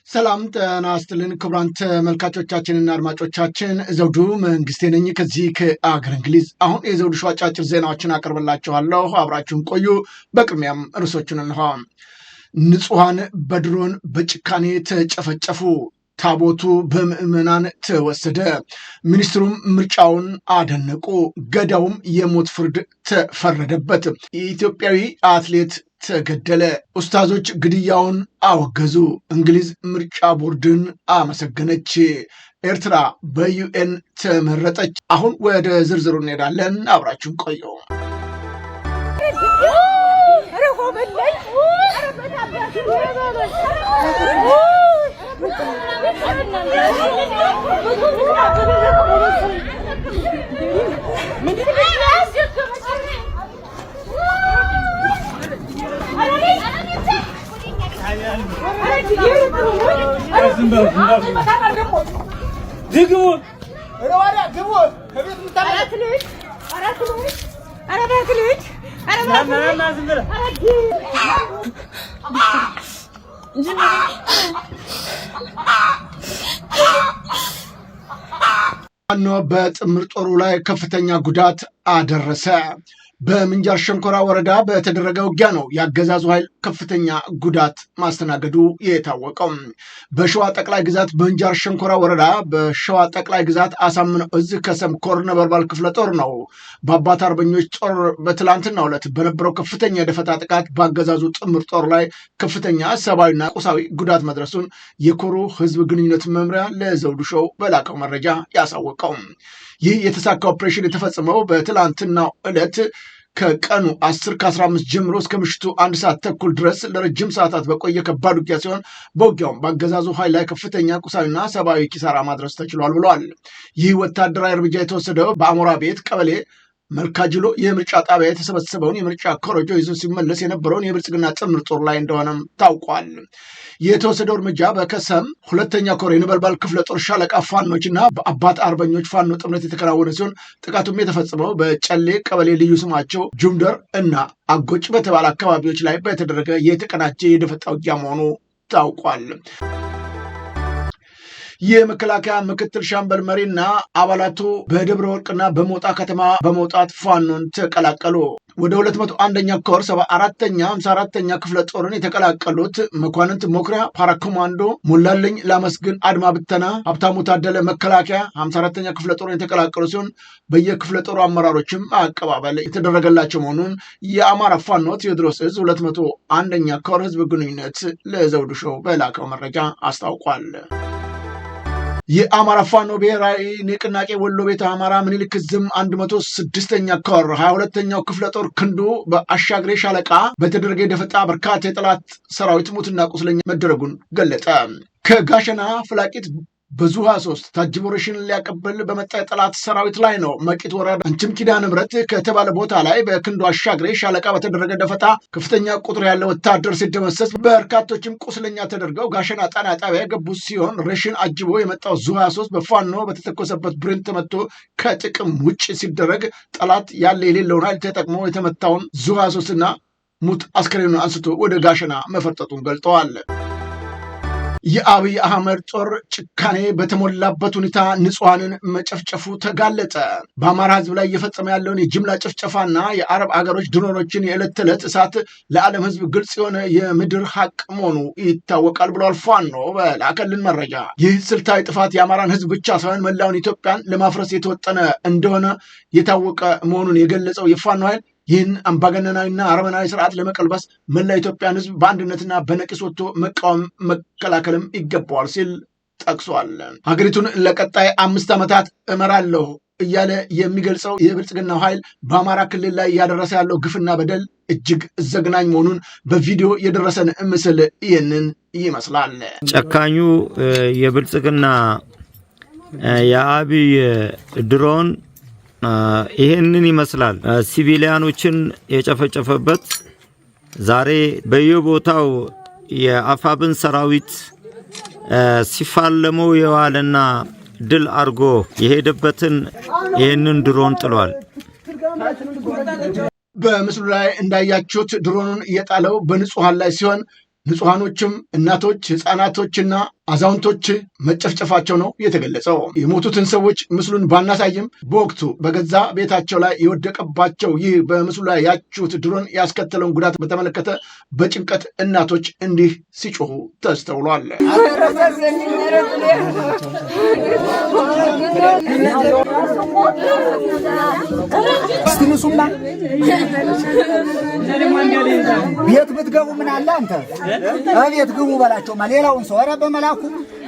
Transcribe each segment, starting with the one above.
ሰላም ጤና ይስጥልን ክቡራን ተመልካቾቻችንና አድማጮቻችን ዘውዱ መንግስቴ ነኝ ከዚህ ከአገር እንግሊዝ። አሁን የዘውዱ ሾው አጫጭር ዜናዎችን አቀርብላችኋለሁ፣ አብራችሁን ቆዩ። በቅድሚያም ርዕሶቹን እንሆ። ንጹሃን በድሮን በጭካኔ ተጨፈጨፉ፣ ታቦቱ በምዕመናን ተወሰደ። ሚኒስትሩም ምርጫውን አደነቁ፣ ገዳውም የሞት ፍርድ ተፈረደበት። የኢትዮጵያዊ አትሌት ተገደለ። ኡስታዞች ግድያውን አወገዙ። እንግሊዝ ምርጫ ቦርድን አመሰገነች። ኤርትራ በዩኤን ተመረጠች። አሁን ወደ ዝርዝሩ እንሄዳለን፣ አብራችሁን ቆዩ። ፋኖ በጥምር ጦሩ ላይ ከፍተኛ ጉዳት አደረሰ። በምንጃር ሸንኮራ ወረዳ በተደረገ ውጊያ ነው የአገዛዙ ኃይል ከፍተኛ ጉዳት ማስተናገዱ የታወቀው። በሸዋ ጠቅላይ ግዛት በምንጃር ሸንኮራ ወረዳ በሸዋ ጠቅላይ ግዛት አሳምነው እዝ ከሰም ኮር ነበልባል ክፍለ ጦር ነው በአባት አርበኞች ጦር በትላንትናው ዕለት በነበረው ከፍተኛ የደፈጣ ጥቃት በአገዛዙ ጥምር ጦር ላይ ከፍተኛ ሰብአዊና ቁሳዊ ጉዳት መድረሱን የኮሩ ህዝብ ግንኙነት መምሪያ ለዘውዱ ሾው በላከው መረጃ ያሳወቀው። ይህ የተሳካ ኦፕሬሽን የተፈጸመው በትላንትናው ዕለት ከቀኑ 10 ከ15 ጀምሮ እስከ ምሽቱ 1 ሰዓት ተኩል ድረስ ለረጅም ሰዓታት በቆየ ከባድ ውጊያ ሲሆን በውጊያውም በአገዛዙ ኃይል ላይ ከፍተኛ ቁሳዊና ሰብአዊ ኪሳራ ማድረስ ተችሏል ብለዋል። ይህ ወታደራዊ እርምጃ የተወሰደው በአሞራ ቤት ቀበሌ መልካጅሎ የምርጫ ጣቢያ የተሰበሰበውን የምርጫ ኮረጆ ይዞ ሲመለስ የነበረውን የብልጽግና ጥምር ጦር ላይ እንደሆነም ታውቋል። የተወሰደው እርምጃ በከሰም ሁለተኛ ኮር የነበልባል ክፍለ ጦር ሻለቃ ፋኖች እና በአባት አርበኞች ፋኖ ጥምረት የተከናወነ ሲሆን ጥቃቱም የተፈጸመው በጨሌ ቀበሌ ልዩ ስማቸው ጁምደር እና አጎጭ በተባለ አካባቢዎች ላይ በተደረገ የተቀናጀ የደፈጣ ውጊያ መሆኑ ታውቋል። የመከላከያ ምክትል ሻምበል መሪና አባላቱ በደብረ ወርቅና በሞጣ ከተማ በመውጣት ፋኖን ተቀላቀሉ። ወደ 201ኛ ኮር 74ኛ 54ኛ ክፍለ ጦርን የተቀላቀሉት መኳንንት ሞክሪያ ፓራኮማንዶ፣ ሞላለኝ ላመስግን አድማ ብተና፣ ሀብታሙ ታደለ መከላከያ 54ኛ ክፍለ ጦርን የተቀላቀሉ ሲሆን በየክፍለ ጦሩ አመራሮችም አቀባበል የተደረገላቸው መሆኑን የአማራ ፋኖ ቴዎድሮስ ዕዝ 201ኛ ኮር ህዝብ ግንኙነት ለዘውዱ ሾው በላከው መረጃ አስታውቋል። የአማራ ፋኖ ብሔራዊ ንቅናቄ ወሎ ቤተ አማራ ምኒልክ ዕዝም 106ኛ ኮር 22ኛው ክፍለ ጦር ክንዱ በአሻግሬ ሻለቃ በተደረገ የደፈጣ በርካታ የጠላት ሰራዊት ሙትና ቁስለኛ መደረጉን ገለጠ። ከጋሸና ፍላቂት በዙ 23 ታጅቦ ሬሽን ሊያቀብል በመጣ የጠላት ሰራዊት ላይ ነው መቂት ወረዳ አንችም ኪዳነ ምሕረት ከተባለ ቦታ ላይ በክንዱ አሻግሬ ሻለቃ በተደረገ ደፈጣ ከፍተኛ ቁጥር ያለው ወታደር ሲደመሰስ በርካቶችም ቁስለኛ ተደርገው ጋሸና ጣና ጣቢያ የገቡ ሲሆን ሬሽን አጅቦ የመጣው ዙ 23 በፋኖ በተተኮሰበት ብሬን ተመቶ ከጥቅም ውጭ ሲደረግ ጠላት ያለ የሌለውን ኃይል ተጠቅሞ የተመታውን ዙ 23 እና ሙት አስከሬኑን አንስቶ ወደ ጋሸና መፈርጠጡን ገልጠዋል። የአብይ አህመድ ጦር ጭካኔ በተሞላበት ሁኔታ ንጹሐንን መጨፍጨፉ ተጋለጠ። በአማራ ህዝብ ላይ እየፈጸመ ያለውን የጅምላ ጭፍጨፋና የአረብ አገሮች ድሮኖችን የዕለት ተዕለት እሳት ለዓለም ህዝብ ግልጽ የሆነ የምድር ሀቅ መሆኑ ይታወቃል ብሏል ፋኖ በላከልን መረጃ። ይህ ስልታዊ ጥፋት የአማራን ህዝብ ብቻ ሳይሆን መላውን ኢትዮጵያን ለማፍረስ የተወጠነ እንደሆነ የታወቀ መሆኑን የገለጸው የፋኖ ኃይል ይህን አምባገነናዊና አረመናዊ ስርዓት ለመቀልበስ መላ ኢትዮጵያን ህዝብ በአንድነትና በነቂስ ወጥቶ መቃወም መከላከልም ይገባዋል ሲል ጠቅሷል። ሀገሪቱን ለቀጣይ 5 ዓመታት እመራለሁ እያለ የሚገልጸው የብልጽግናው ኃይል በአማራ ክልል ላይ እያደረሰ ያለው ግፍና በደል እጅግ ዘግናኝ መሆኑን በቪዲዮ የደረሰን ምስል ይህንን ይመስላል። ጨካኙ የብልጽግና የአብይ ድሮን ይሄንን ይመስላል። ሲቪሊያኖችን የጨፈጨፈበት ዛሬ በየቦታው የአፋብን ሰራዊት ሲፋለመው የዋለና ድል አርጎ የሄደበትን ይሄንን ድሮን ጥሏል። በምስሉ ላይ እንዳያችሁት ድሮኑን እየጣለው በንጹሃን ላይ ሲሆን ንጹሐኖችም እናቶች፣ ህፃናቶችና አዛውንቶች መጨፍጨፋቸው ነው የተገለጸው። የሞቱትን ሰዎች ምስሉን ባናሳይም በወቅቱ በገዛ ቤታቸው ላይ የወደቀባቸው ይህ በምስሉ ላይ ያችሁት ድሮን ያስከተለውን ጉዳት በተመለከተ በጭንቀት እናቶች እንዲህ ሲጮሁ ተስተውሏል። ቤት ብትገቡ ምን አለ አንተ ቤት ግቡ በላቸው ሌላውን ሰው ኧረ በመላኩ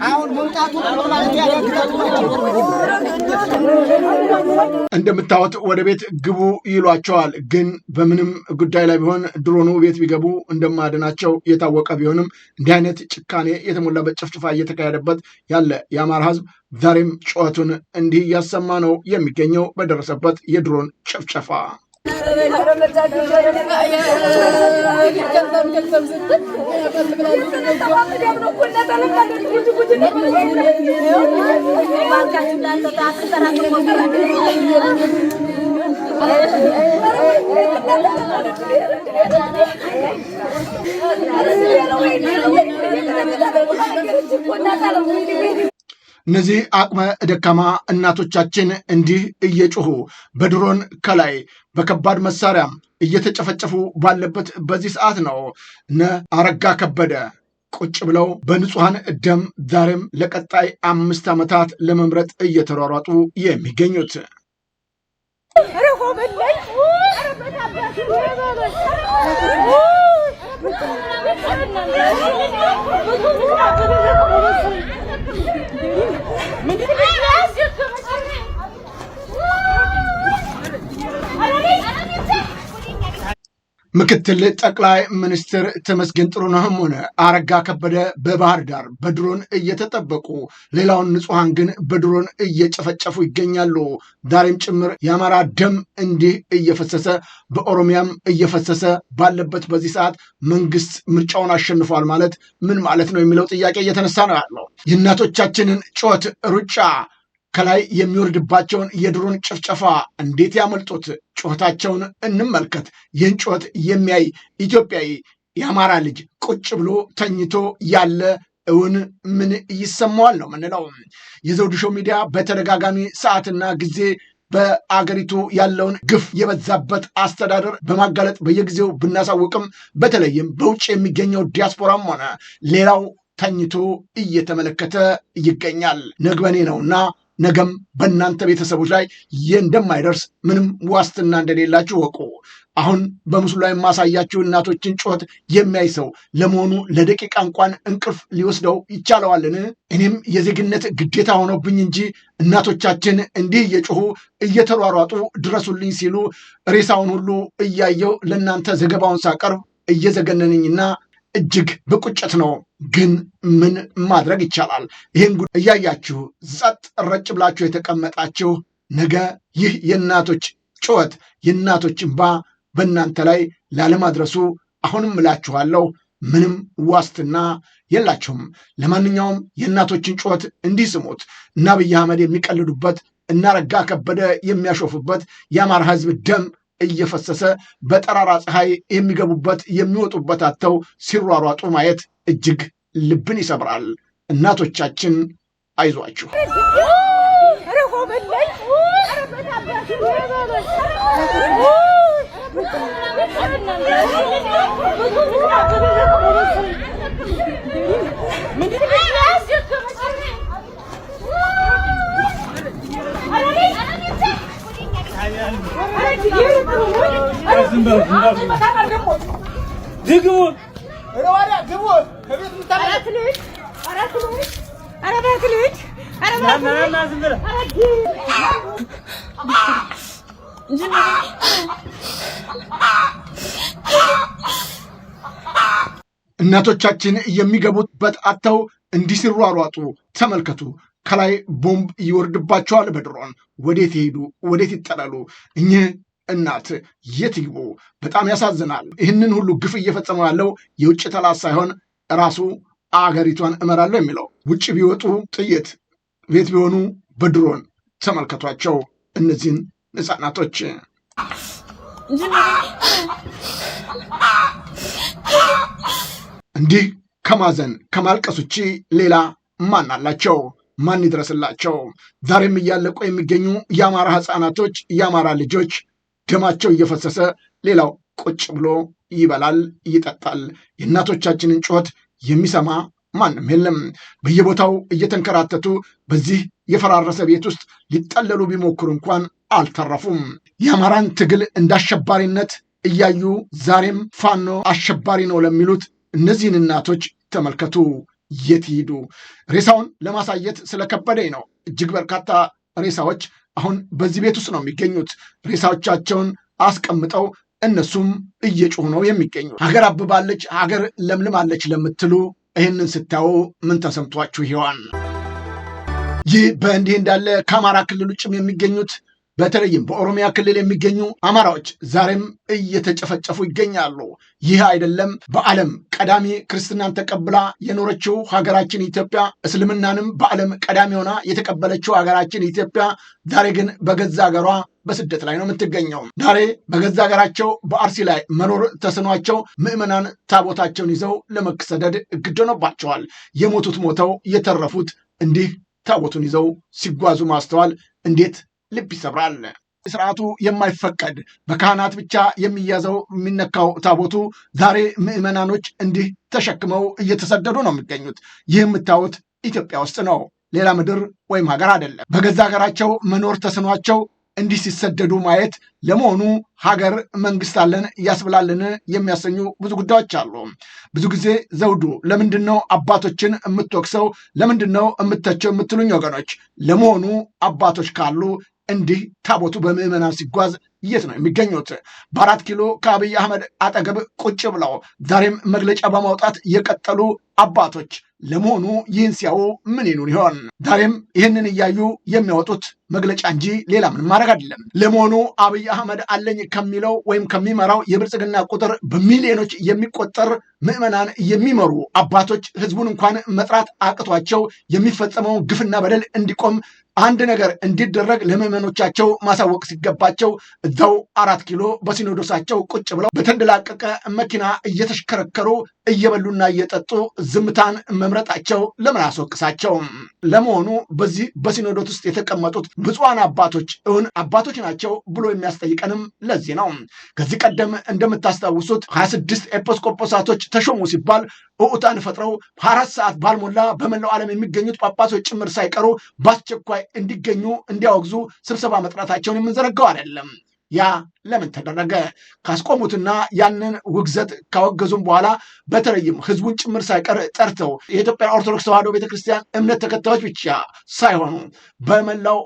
አሁን መውጣቱ ማለት ያደርጋል። እንደምታዩት ወደ ቤት ግቡ ይሏቸዋል። ግን በምንም ጉዳይ ላይ ቢሆን ድሮኑ ቤት ቢገቡ እንደማያድናቸው የታወቀ ቢሆንም እንዲህ አይነት ጭካኔ የተሞላበት ጭፍጭፋ እየተካሄደበት ያለ የአማራ ህዝብ ዛሬም ጩኸቱን እንዲህ እያሰማ ነው የሚገኘው በደረሰበት የድሮን ጭፍጨፋ። እነዚህ አቅመ ደካማ እናቶቻችን እንዲህ እየጮሁ በድሮን ከላይ በከባድ መሳሪያ እየተጨፈጨፉ ባለበት በዚህ ሰዓት ነው እነ አረጋ ከበደ ቁጭ ብለው በንጹሐን ደም ዛሬም ለቀጣይ 5 ዓመታት ለመምረጥ እየተሯሯጡ የሚገኙት። ምክትል ጠቅላይ ሚኒስትር ተመስገን ጥሩነህም ሆነ አረጋ ከበደ በባህር ዳር በድሮን እየተጠበቁ ሌላውን ንጹሐን ግን በድሮን እየጨፈጨፉ ይገኛሉ። ዛሬም ጭምር የአማራ ደም እንዲህ እየፈሰሰ በኦሮሚያም እየፈሰሰ ባለበት በዚህ ሰዓት መንግስት ምርጫውን አሸንፏል ማለት ምን ማለት ነው የሚለው ጥያቄ እየተነሳ ነው ያለው። የእናቶቻችንን ጩኸት ሩጫ ከላይ የሚወርድባቸውን የድሮን ጭፍጨፋ እንዴት ያመልጡት? ጩኸታቸውን እንመልከት። ይህን ጩኸት የሚያይ ኢትዮጵያዊ የአማራ ልጅ ቁጭ ብሎ ተኝቶ ያለ እውን ምን ይሰማዋል ነው ምንለው። የዘውዱ ሾው ሚዲያ በተደጋጋሚ ሰዓትና ጊዜ በአገሪቱ ያለውን ግፍ የበዛበት አስተዳደር በማጋለጥ በየጊዜው ብናሳውቅም በተለይም በውጭ የሚገኘው ዲያስፖራም ሆነ ሌላው ተኝቶ እየተመለከተ ይገኛል። ነግበኔ ነውና ነገም በእናንተ ቤተሰቦች ላይ እንደማይደርስ ምንም ዋስትና እንደሌላችሁ ወቁ። አሁን በምስሉ ላይ የማሳያችሁ እናቶችን ጩኸት የሚያይ ሰው ለመሆኑ ለደቂቃ እንኳን እንቅልፍ ሊወስደው ይቻለዋልን? እኔም የዜግነት ግዴታ ሆኖብኝ እንጂ እናቶቻችን እንዲህ እየጮሁ እየተሯሯጡ ድረሱልኝ ሲሉ ሬሳውን ሁሉ እያየው ለእናንተ ዘገባውን ሳቀርብ እየዘገነነኝና እጅግ በቁጭት ነው። ግን ምን ማድረግ ይቻላል? ይህን ጉዳይ እያያችሁ ጸጥ ረጭ ብላችሁ የተቀመጣችሁ ነገ ይህ የእናቶች ጩኸት የእናቶች እንባ በእናንተ ላይ ላለማድረሱ አሁንም እላችኋለሁ ምንም ዋስትና የላችሁም። ለማንኛውም የእናቶችን ጩኸት እንዲህ ስሙት። እና አብይ አህመድ የሚቀልዱበት እና አረጋ ከበደ የሚያሾፉበት የአማራ ህዝብ ደም እየፈሰሰ በጠራራ ፀሐይ የሚገቡበት የሚወጡበት አጥተው ሲሯሯጡ ማየት እጅግ ልብን ይሰብራል። እናቶቻችን አይዟችሁ። እናቶቻችን የሚገቡበት አጥተው እንዲህ ሲሯሯጡ ተመልከቱ። ከላይ ቦምብ ይወርድባቸዋል በድሮን። ወዴት ይሄዱ? ወዴት ይጠለሉ? እኚህ እናት የት ይግቡ? በጣም ያሳዝናል። ይህንን ሁሉ ግፍ እየፈጸመው ያለው የውጭ ጠላት ሳይሆን ራሱ አገሪቷን እመራለሁ የሚለው ውጭ ቢወጡ ጥይት፣ ቤት ቢሆኑ በድሮን። ተመልከቷቸው እነዚህን ህፃናቶች። እንዲህ ከማዘን ከማልቀስ ውጪ ሌላ ማን አላቸው? ማን ይድረስላቸው? ዛሬም እያለቁ የሚገኙ የአማራ ሕፃናቶች፣ የአማራ ልጆች ደማቸው እየፈሰሰ ሌላው ቁጭ ብሎ ይበላል፣ ይጠጣል። የእናቶቻችንን ጩኸት የሚሰማ ማንም የለም። በየቦታው እየተንከራተቱ በዚህ የፈራረሰ ቤት ውስጥ ሊጠለሉ ቢሞክሩ እንኳን አልተረፉም። የአማራን ትግል እንደ አሸባሪነት እያዩ ዛሬም ፋኖ አሸባሪ ነው ለሚሉት እነዚህን እናቶች ተመልከቱ። የት ይሄዱ? ሬሳውን ለማሳየት ስለከበደኝ ነው። እጅግ በርካታ ሬሳዎች አሁን በዚህ ቤት ውስጥ ነው የሚገኙት። ሬሳዎቻቸውን አስቀምጠው እነሱም እየጮሁ ነው የሚገኙት። ሀገር አብባለች፣ ሀገር ለምልማለች ለምትሉ ይህንን ስታዩ ምን ተሰምቷችሁ ይሆን? ይህ በእንዲህ እንዳለ ከአማራ ክልል ውጭም የሚገኙት በተለይም በኦሮሚያ ክልል የሚገኙ አማራዎች ዛሬም እየተጨፈጨፉ ይገኛሉ። ይህ አይደለም በዓለም ቀዳሚ ክርስትናን ተቀብላ የኖረችው ሀገራችን ኢትዮጵያ፣ እስልምናንም በዓለም ቀዳሚ ሆና የተቀበለችው ሀገራችን ኢትዮጵያ ዛሬ ግን በገዛ ሀገሯ በስደት ላይ ነው የምትገኘው። ዛሬ በገዛ ሀገራቸው በአርሲ ላይ መኖር ተስኗቸው ምዕመናን ታቦታቸውን ይዘው ለመሰደድ ግድ ሆኖባቸዋል። የሞቱት ሞተው የተረፉት እንዲህ ታቦቱን ይዘው ሲጓዙ ማስተዋል እንዴት ልብ ይሰብራል። ስርዓቱ የማይፈቀድ በካህናት ብቻ የሚያዘው የሚነካው ታቦቱ ዛሬ ምዕመናኖች እንዲህ ተሸክመው እየተሰደዱ ነው የሚገኙት። ይህ የምታዩት ኢትዮጵያ ውስጥ ነው፣ ሌላ ምድር ወይም ሀገር አይደለም። በገዛ ሀገራቸው መኖር ተስኗቸው እንዲህ ሲሰደዱ ማየት ለመሆኑ ሀገር መንግስት አለን ያስብላልን የሚያሰኙ ብዙ ጉዳዮች አሉ። ብዙ ጊዜ ዘውዱ ለምንድን ነው አባቶችን የምትወቅሰው? ለምንድን ነው የምተቸው የምትሉኝ ወገኖች፣ ለመሆኑ አባቶች ካሉ እንዲህ ታቦቱ በምዕመናን ሲጓዝ የት ነው የሚገኙት? በ4 ኪሎ ከአብይ አህመድ አጠገብ ቁጭ ብለው ዛሬም መግለጫ በማውጣት የቀጠሉ አባቶች ለመሆኑ ይህን ሲያዩ ምን ይሉን ይሆን? ዛሬም ይህንን እያዩ የሚያወጡት መግለጫ እንጂ ሌላ ምንም ማድረግ አይደለም። ለመሆኑ አብይ አህመድ አለኝ ከሚለው ወይም ከሚመራው የብልጽግና ቁጥር በሚሊዮኖች የሚቆጠር ምዕመናን የሚመሩ አባቶች ህዝቡን እንኳን መጥራት አቅቷቸው የሚፈጸመውን ግፍና በደል እንዲቆም አንድ ነገር እንዲደረግ ለምዕመኖቻቸው ማሳወቅ ሲገባቸው እዛው 4 ኪሎ በሲኖዶሳቸው ቁጭ ብለው በተንደላቀቀ መኪና እየተሽከረከሩ እየበሉና እየጠጡ ዝምታን መምረጣቸው ለምን አስወቅሳቸው? ለመሆኑ በዚህ በሲኖዶስ ውስጥ የተቀመጡት ብፁዓን አባቶች እውን አባቶች ናቸው ብሎ የሚያስጠይቀንም ለዚህ ነው። ከዚህ ቀደም እንደምታስታውሱት 26 ኤጲስቆጶሳቶች ተሾሙ ሲባል እዑታን ፈጥረው 24 ሰዓት ባልሞላ በመላው ዓለም የሚገኙት ጳጳሶች ጭምር ሳይቀሩ በአስቸኳይ እንዲገኙ እንዲያወግዙ ስብሰባ መጥራታቸውን የምንዘረጋው አይደለም። ያ ለምን ተደረገ? ካስቆሙትና ያንን ውግዘት ካወገዙም በኋላ በተለይም ህዝቡን ጭምር ሳይቀር ጠርተው የኢትዮጵያ ኦርቶዶክስ ተዋሕዶ ቤተክርስቲያን እምነት ተከታዮች ብቻ ሳይሆኑ በመላው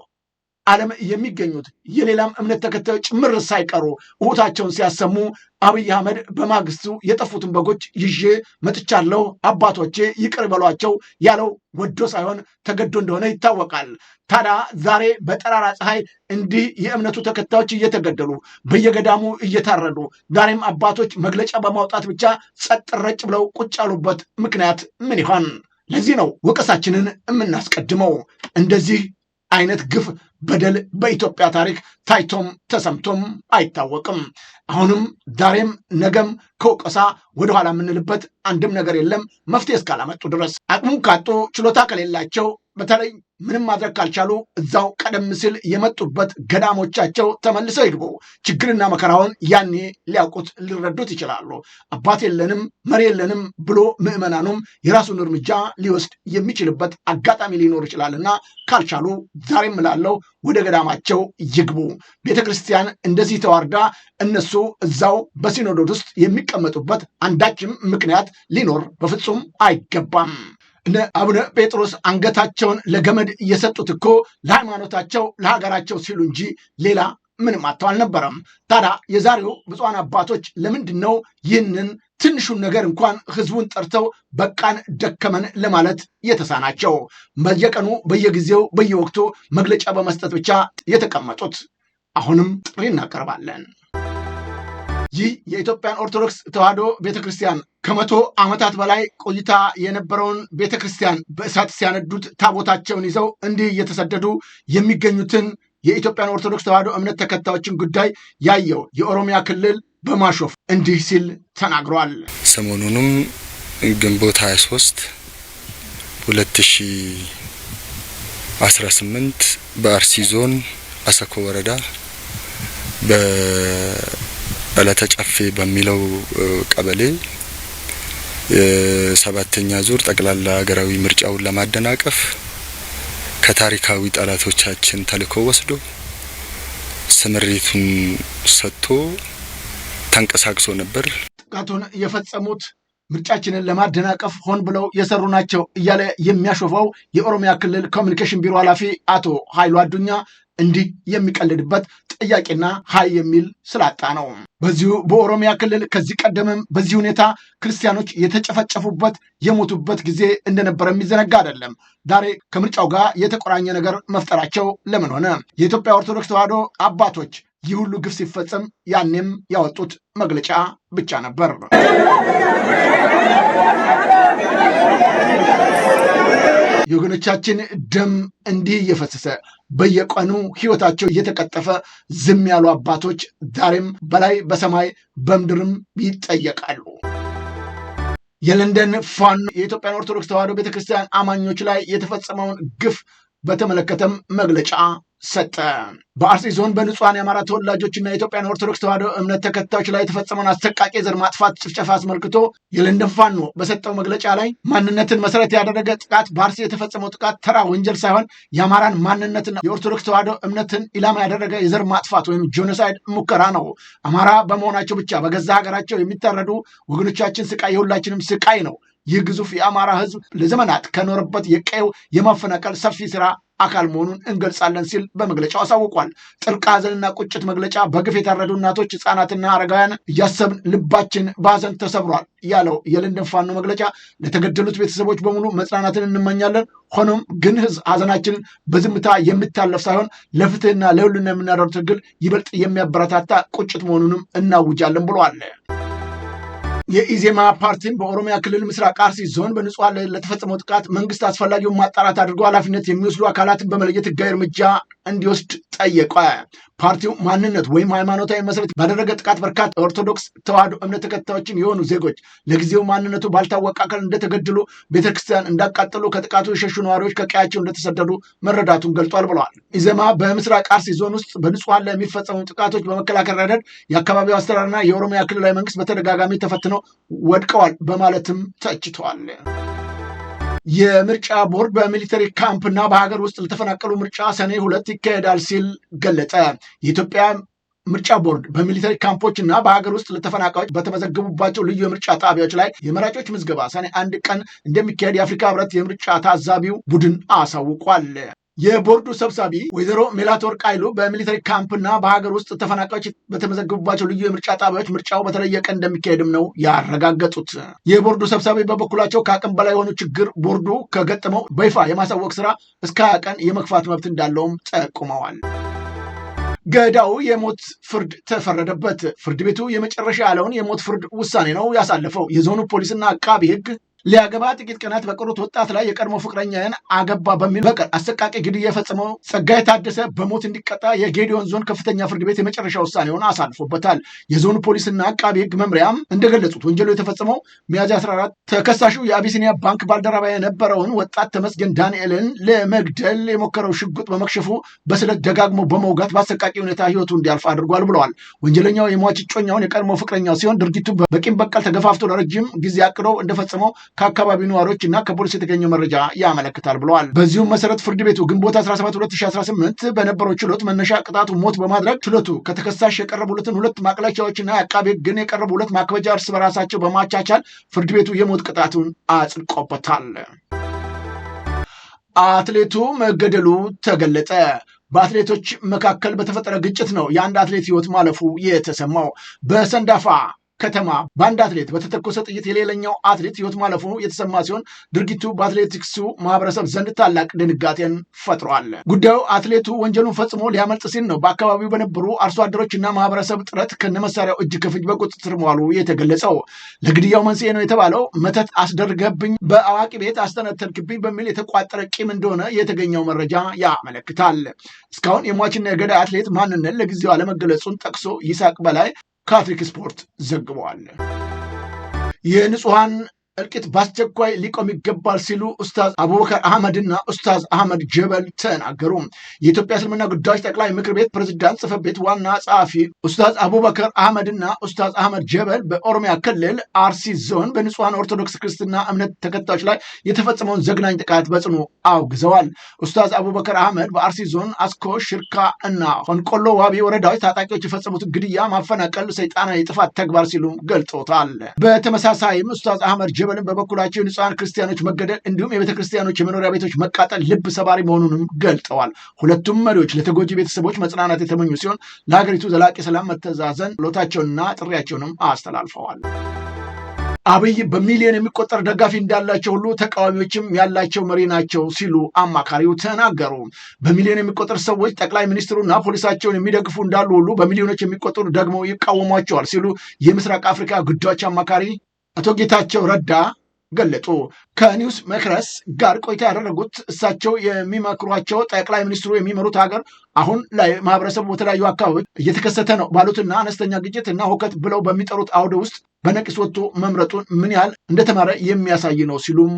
ዓለም የሚገኙት የሌላም እምነት ተከታዮች ጭምር ሳይቀሩ እሁታቸውን ሲያሰሙ አብይ አህመድ በማግስቱ የጠፉትን በጎች ይዤ መጥቻለሁ፣ አባቶቼ ይቅር በሏቸው ያለው ወዶ ሳይሆን ተገዶ እንደሆነ ይታወቃል። ታዲያ ዛሬ በጠራራ ፀሐይ እንዲህ የእምነቱ ተከታዮች እየተገደሉ በየገዳሙ እየታረዱ ዛሬም አባቶች መግለጫ በማውጣት ብቻ ጸጥ ረጭ ብለው ቁጭ ያሉበት ምክንያት ምን ይሆን? ለዚህ ነው ወቀሳችንን የምናስቀድመው። እንደዚህ አይነት ግፍ በደል በኢትዮጵያ ታሪክ ታይቶም ተሰምቶም አይታወቅም። አሁንም ዛሬም ነገም ከወቀሳ ወደኋላ የምንልበት አንድም ነገር የለም፣ መፍትሄ እስካላመጡ ድረስ። አቅሙ ካጡ ችሎታ ከሌላቸው በተለይ ምንም ማድረግ ካልቻሉ እዛው ቀደም ሲል የመጡበት ገዳሞቻቸው ተመልሰው ይግቡ። ችግርና መከራውን ያኔ ሊያውቁት ሊረዱት ይችላሉ። አባት የለንም መሪ የለንም ብሎ ምዕመናኑም የራሱን እርምጃ ሊወስድ የሚችልበት አጋጣሚ ሊኖር ይችላልና ካልቻሉ ዛሬም እላለሁ ወደ ገዳማቸው ይግቡ። ቤተ ክርስቲያን እንደዚህ ተዋርዳ እነሱ እዛው በሲኖዶስ ውስጥ የሚቀመጡበት አንዳችም ምክንያት ሊኖር በፍጹም አይገባም። እነ አቡነ ጴጥሮስ አንገታቸውን ለገመድ እየሰጡት እኮ ለሃይማኖታቸው ለሀገራቸው ሲሉ እንጂ ሌላ ምንም አጥተው አልነበረም። ታዲያ የዛሬው ብፁዓን አባቶች ለምንድን ነው ይህንን ትንሹን ነገር እንኳን ህዝቡን ጠርተው በቃን ደከመን ለማለት የተሳናቸው? በየቀኑ በየጊዜው በየወቅቱ መግለጫ በመስጠት ብቻ የተቀመጡት? አሁንም ጥሪ እናቀርባለን። ይህ የኢትዮጵያን ኦርቶዶክስ ተዋሕዶ ቤተክርስቲያን ከ100 ዓመታት በላይ ቆይታ የነበረውን ቤተክርስቲያን በእሳት ሲያነዱት ታቦታቸውን ይዘው እንዲህ እየተሰደዱ የሚገኙትን የኢትዮጵያን ኦርቶዶክስ ተዋሕዶ እምነት ተከታዮችን ጉዳይ ያየው የኦሮሚያ ክልል በማሾፍ እንዲህ ሲል ተናግሯል። ሰሞኑንም ግንቦት 23 2018 በአርሲ ዞን አሰኮ ወረዳ በዕለተ ጨፌ በሚለው ቀበሌ የሰባተኛ ዙር ጠቅላላ ሀገራዊ ምርጫውን ለማደናቀፍ ከታሪካዊ ጠላቶቻችን ተልኮ ወስዶ ስምሪቱን ሰጥቶ ተንቀሳቅሶ ነበር። ጥቃቱን የፈጸሙት ምርጫችንን ለማደናቀፍ ሆን ብለው የሰሩ ናቸው እያለ የሚያሾፈው የኦሮሚያ ክልል ኮሚኒኬሽን ቢሮ ኃላፊ አቶ ኃይሉ አዱኛ እንዲህ የሚቀልድበት ጥያቄና ሀይ የሚል ስላጣ ነው። በዚሁ በኦሮሚያ ክልል ከዚህ ቀደምም በዚህ ሁኔታ ክርስቲያኖች የተጨፈጨፉበት የሞቱበት ጊዜ እንደነበረ የሚዘነጋ አይደለም። ዛሬ ከምርጫው ጋር የተቆራኘ ነገር መፍጠራቸው ለምን ሆነ? የኢትዮጵያ ኦርቶዶክስ ተዋሕዶ አባቶች ይህ ሁሉ ግፍ ሲፈጸም ያኔም ያወጡት መግለጫ ብቻ ነበር። የወገኖቻችን ደም እንዲህ እየፈሰሰ በየቀኑ ህይወታቸው እየተቀጠፈ ዝም ያሉ አባቶች ዛሬም በላይ በሰማይ በምድርም ይጠየቃሉ። የለንደን ፋኖ የኢትዮጵያን ኦርቶዶክስ ተዋሕዶ ቤተክርስቲያን አማኞች ላይ የተፈጸመውን ግፍ በተመለከተም መግለጫ ሰጠ። በአርሲ ዞን በንጹሃን የአማራ ተወላጆችና የኢትዮጵያን ኦርቶዶክስ ተዋሕዶ እምነት ተከታዮች ላይ የተፈጸመውን አሰቃቂ የዘር ማጥፋት ጭፍጨፋ አስመልክቶ የለንደን ፋኖ በሰጠው መግለጫ ላይ ማንነትን መሰረት ያደረገ ጥቃት በአርሲ የተፈጸመው ጥቃት ተራ ወንጀል ሳይሆን የአማራን ማንነትና የኦርቶዶክስ ተዋሕዶ እምነትን ኢላማ ያደረገ የዘር ማጥፋት ወይም ጄኖሳይድ ሙከራ ነው። አማራ በመሆናቸው ብቻ በገዛ ሀገራቸው የሚታረዱ ወገኖቻችን ስቃይ የሁላችንም ስቃይ ነው። ይህ ግዙፍ የአማራ ህዝብ ለዘመናት ከኖረበት የቀየው የማፈናቀል ሰፊ ስራ አካል መሆኑን እንገልጻለን ሲል በመግለጫው አሳውቋል። ጥልቅ ሐዘንና ቁጭት መግለጫ በግፍ የታረዱ እናቶች፣ ህጻናትና አረጋውያን እያሰብን ልባችን በሐዘን ተሰብሯል ያለው የለንደን ፋኖ መግለጫ ለተገደሉት ቤተሰቦች በሙሉ መጽናናትን እንመኛለን። ሆኖም ግን ሐዘናችንን በዝምታ የሚታለፍ ሳይሆን ለፍትህና ለሁሉና የምናደርገው ትግል ይበልጥ የሚያበረታታ ቁጭት መሆኑንም እናውጃለን ብለዋል። የኢዜማ ፓርቲን በኦሮሚያ ክልል ምስራቅ አርሲ ዞን በንጹሃን ላይ ለተፈጸመው ጥቃት መንግስት አስፈላጊውን ማጣራት አድርጎ ኃላፊነት የሚወስዱ አካላትን በመለየት ህጋዊ እርምጃ እንዲወስድ ጠየቀ። ፓርቲው ማንነት ወይም ሃይማኖታዊ መሰረት ባደረገ ጥቃት በርካታ ኦርቶዶክስ ተዋሕዶ እምነት ተከታዮችን የሆኑ ዜጎች ለጊዜው ማንነቱ ባልታወቀ አካል እንደተገደሉ፣ ቤተክርስቲያን እንዳቃጠሉ፣ ከጥቃቱ የሸሹ ነዋሪዎች ከቀያቸው እንደተሰደዱ መረዳቱን ገልጧል ብለዋል። ኢዜማ በምስራቅ አርሲ ዞን ውስጥ በንጹሃን ላይ የሚፈጸሙ ጥቃቶች በመከላከል ረገድ የአካባቢው አስተዳደርና የኦሮሚያ ክልላዊ መንግስት በተደጋጋሚ ተፈትነው ወድቀዋል በማለትም ተችተዋል። የምርጫ ቦርድ በሚሊተሪ ካምፕና በሀገር ውስጥ ለተፈናቀሉ ምርጫ ሰኔ 2 ይካሄዳል ሲል ገለጸ። የኢትዮጵያ ምርጫ ቦርድ በሚሊተሪ ካምፖች እና በሀገር ውስጥ ለተፈናቃዮች በተመዘገቡባቸው ልዩ የምርጫ ጣቢያዎች ላይ የመራጮች ምዝገባ ሰኔ 1 ቀን እንደሚካሄድ የአፍሪካ ህብረት የምርጫ ታዛቢው ቡድን አሳውቋል። የቦርዱ ሰብሳቢ ወይዘሮ ሜላትወርቅ ኃይሉ በሚሊተሪ ካምፕና በሀገር ውስጥ ተፈናቃዮች በተመዘገቡባቸው ልዩ የምርጫ ጣቢያዎች ምርጫው በተለየ ቀን እንደሚካሄድም ነው ያረጋገጡት። የቦርዱ ሰብሳቢ በበኩላቸው ከአቅም በላይ የሆኑ ችግር ቦርዱ ከገጠመው በይፋ የማሳወቅ ስራ እስከ 20 ቀን የመግፋት መብት እንዳለውም ጠቁመዋል። ገዳው የሞት ፍርድ ተፈረደበት። ፍርድ ቤቱ የመጨረሻ ያለውን የሞት ፍርድ ውሳኔ ነው ያሳለፈው። የዞኑ ፖሊስና አቃቢ ህግ ሊያገባ ጥቂት ቀናት በቀሩት ወጣት ላይ የቀድሞ ፍቅረኛን አገባ በሚል በቀል አሰቃቂ ግድያ የፈጸመው ጸጋይ ታደሰ በሞት እንዲቀጣ የጌዲዮን ዞን ከፍተኛ ፍርድ ቤት የመጨረሻ ውሳኔውን አሳልፎበታል። የዞኑ ፖሊስና አቃቢ ህግ መምሪያም እንደገለጹት ወንጀሉ የተፈጸመው ሚያዝያ 14 ተከሳሹ የአቢሲኒያ ባንክ ባልደረባ የነበረውን ወጣት ተመስገን ዳንኤልን ለመግደል የሞከረው ሽጉጥ በመክሸፉ በስለት ደጋግሞ በመውጋት በአሰቃቂ ሁኔታ ህይወቱ እንዲያልፍ አድርጓል ብለዋል። ወንጀለኛው የሟች እጮኛውን የቀድሞ ፍቅረኛው ሲሆን ድርጊቱ በቂም በቀል ተገፋፍቶ ለረጅም ጊዜ አቅዶ እንደፈጸመው ከአካባቢው ነዋሪዎች እና ከፖሊስ የተገኘው መረጃ ያመለክታል ብለዋል። በዚሁም መሰረት ፍርድ ቤቱ ግንቦት 17 2018 በነበረው ችሎት መነሻ ቅጣቱ ሞት በማድረግ ችሎቱ ከተከሳሽ የቀረቡለትን 2 ማቅለቻዎችና የአቃቤ ግን የቀረቡ 2 ማክበጃ እርስ በራሳቸው በማቻቻል ፍርድ ቤቱ የሞት ቅጣቱን አጽድቆበታል። አትሌቱ መገደሉ ተገለጠ። በአትሌቶች መካከል በተፈጠረ ግጭት ነው የአንድ አትሌት ህይወት ማለፉ የተሰማው። በሰንዳፋ ከተማ በአንድ አትሌት በተተኮሰ ጥይት የሌላኛው አትሌት ህይወት ማለፉ የተሰማ ሲሆን ድርጊቱ በአትሌቲክሱ ማህበረሰብ ዘንድ ታላቅ ድንጋጤን ፈጥሯል። ጉዳዩ አትሌቱ ወንጀሉን ፈጽሞ ሊያመልጥ ሲል ነው በአካባቢው በነበሩ አርሶ አደሮችና ማህበረሰብ ጥረት ከነመሳሪያው እጅ ከፍንጅ በቁጥጥር መዋሉ የተገለጸው። ለግድያው መንስኤ ነው የተባለው መተት አስደርገብኝ፣ በአዋቂ ቤት አስተነተልክብኝ በሚል የተቋጠረ ቂም እንደሆነ የተገኘው መረጃ ያመለክታል። እስካሁን የሟችና የገዳይ አትሌት ማንነት ለጊዜው አለመገለጹን ጠቅሶ ይሳቅ በላይ ካትሪክ ስፖርት ዘግበዋል። የንጹሃን እልቂት በአስቸኳይ ሊቆም ይገባል ሲሉ ኡስታዝ አቡበከር አህመድና ኡስታዝ አህመድ ጀበል ተናገሩ። የኢትዮጵያ እስልምና ጉዳዮች ጠቅላይ ምክር ቤት ፕሬዝዳንት ጽሕፈት ቤት ዋና ጸሐፊ ኡስታዝ አቡበከር አህመድና ኡስታዝ አህመድ ጀበል በኦሮሚያ ክልል አርሲ ዞን በንጹሐን ኦርቶዶክስ ክርስትና እምነት ተከታዮች ላይ የተፈጸመውን ዘግናኝ ጥቃት በጽኑ አውግዘዋል። ኡስታዝ አቡበከር አህመድ በአርሲ ዞን አስኮ፣ ሽርካ እና ሆንቆሎ ዋቢ ወረዳዎች ታጣቂዎች የፈጸሙትን ግድያ፣ ማፈናቀል ሰይጣናዊ የጥፋት ተግባር ሲሉ ገልጾታል። በተመሳሳይም ኡስታዝ አህመድ ጀበልን በበኩላቸው የንጹሐን ክርስቲያኖች መገደል እንዲሁም የቤተ ክርስቲያኖች የመኖሪያ ቤቶች መቃጠል ልብ ሰባሪ መሆኑንም ገልጠዋል። ሁለቱም መሪዎች ለተጎጂ ቤተሰቦች መጽናናት የተመኙ ሲሆን ለሀገሪቱ ዘላቂ ሰላም መተዛዘን ሎታቸውንና ጥሪያቸውንም አስተላልፈዋል። አብይ በሚሊዮን የሚቆጠር ደጋፊ እንዳላቸው ሁሉ ተቃዋሚዎችም ያላቸው መሪ ናቸው ሲሉ አማካሪው ተናገሩ። በሚሊዮን የሚቆጠር ሰዎች ጠቅላይ ሚኒስትሩና ፖሊሳቸውን የሚደግፉ እንዳሉ ሁሉ በሚሊዮኖች የሚቆጠሩ ደግሞ ይቃወሟቸዋል ሲሉ የምስራቅ አፍሪካ ጉዳዮች አማካሪ አቶ ጌታቸው ረዳ ገለጡ። ከኒውስ መክረስ ጋር ቆይታ ያደረጉት እሳቸው የሚመክሯቸው ጠቅላይ ሚኒስትሩ የሚመሩት ሀገር አሁን ላይ ማህበረሰቡ በተለያዩ አካባቢዎች እየተከሰተ ነው ባሉትና አነስተኛ ግጭት እና ሁከት ብለው በሚጠሩት አውደ ውስጥ በነቂስ ወጥቶ መምረጡን ምን ያህል እንደተማረ የሚያሳይ ነው ሲሉም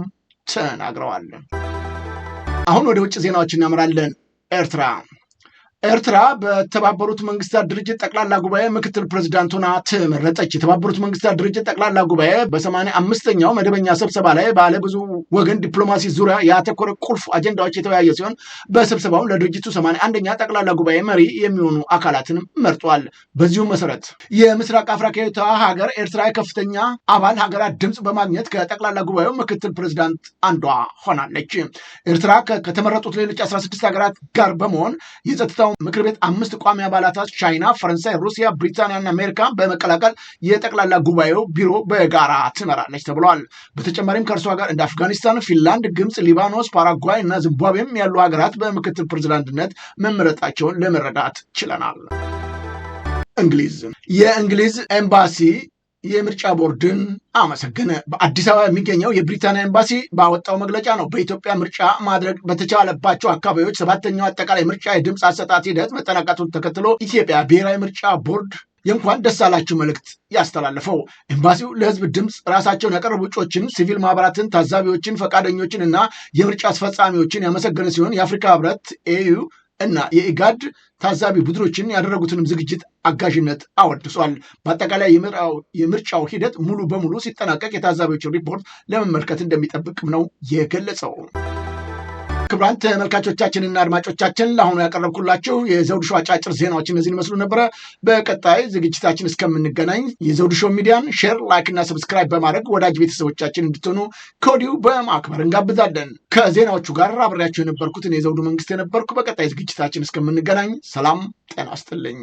ተናግረዋል። አሁን ወደ ውጭ ዜናዎች እናምራለን። ኤርትራ በተባበሩት መንግስታት ድርጅት ጠቅላላ ጉባኤ ምክትል ፕሬዚዳንት ሆና ተመረጠች። የተባበሩት መንግስታት ድርጅት ጠቅላላ ጉባኤ በ85ኛው መደበኛ ስብሰባ ላይ ባለ ብዙ ወገን ዲፕሎማሲ ዙሪያ ያተኮረ ቁልፍ አጀንዳዎች የተወያየ ሲሆን በስብሰባው ለድርጅቱ 81ኛ ጠቅላላ ጉባኤ መሪ የሚሆኑ አካላትንም መርጧል። በዚሁ መሰረት የምስራቅ አፍሪካዊቷ ሀገር ኤርትራ ከፍተኛ አባል ሀገራት ድምፅ በማግኘት ከጠቅላላ ጉባኤው ምክትል ፕሬዚዳንት አንዷ ሆናለች። ኤርትራ ከተመረጡት ሌሎች 16 ሀገራት ጋር በመሆን የጸጥታው ምክር ቤት 5 ቋሚ አባላታት ቻይና፣ ፈረንሳይ፣ ሩሲያ፣ ብሪታንያና አሜሪካ በመቀላቀል የጠቅላላ ጉባኤው ቢሮ በጋራ ትመራለች ተብሏል። በተጨማሪም ከእርሷ ጋር እንደ አፍጋኒስታን፣ ፊንላንድ፣ ግብፅ፣ ሊባኖስ፣ ፓራጓይ እና ዚምባብዌም ያሉ ሀገራት በምክትል ፕሬዚዳንትነት መመረጣቸውን ለመረዳት ችለናል። የእንግሊዝ ኤምባሲ የምርጫ ቦርድን አመሰገነ። በአዲስ አበባ የሚገኘው የብሪታንያ ኤምባሲ ባወጣው መግለጫ ነው በኢትዮጵያ ምርጫ ማድረግ በተቻለባቸው አካባቢዎች 7ኛው አጠቃላይ ምርጫ የድምፅ አሰጣጥ ሂደት መጠናቀቱን ተከትሎ ኢትዮጵያ ብሔራዊ ምርጫ ቦርድ የእንኳን ደስ አላችሁ መልእክት ያስተላለፈው። ኤምባሲው ለህዝብ ድምፅ ራሳቸውን ያቀረቡ እጩዎችን፣ ሲቪል ማህበራትን፣ ታዛቢዎችን፣ ፈቃደኞችን እና የምርጫ አስፈጻሚዎችን ያመሰገነ ሲሆን የአፍሪካ ህብረት ኤዩ እና የኢጋድ ታዛቢ ቡድኖችን ያደረጉትንም ዝግጅት አጋዥነት አወድሷል። በአጠቃላይ የምርጫው ሂደት ሙሉ በሙሉ ሲጠናቀቅ የታዛቢዎችን ሪፖርት ለመመልከት እንደሚጠብቅም ነው የገለጸው። ክቡራን ተመልካቾቻችንና አድማጮቻችን ለአሁኑ ያቀረብኩላችሁ የዘውዱ ሾው አጫጭር ዜናዎች እነዚህን ይመስሉ ነበረ። በቀጣይ ዝግጅታችን እስከምንገናኝ የዘውዱ ሾው ሚዲያን ሼር፣ ላይክ እና ሰብስክራይብ በማድረግ ወዳጅ ቤተሰቦቻችን እንድትሆኑ ከወዲሁ በማክበር እንጋብዛለን። ከዜናዎቹ ጋር አብሬያቸው የነበርኩትን የዘውዱ መንግስት የነበርኩ። በቀጣይ ዝግጅታችን እስከምንገናኝ ሰላም ጤና ይስጥልኝ።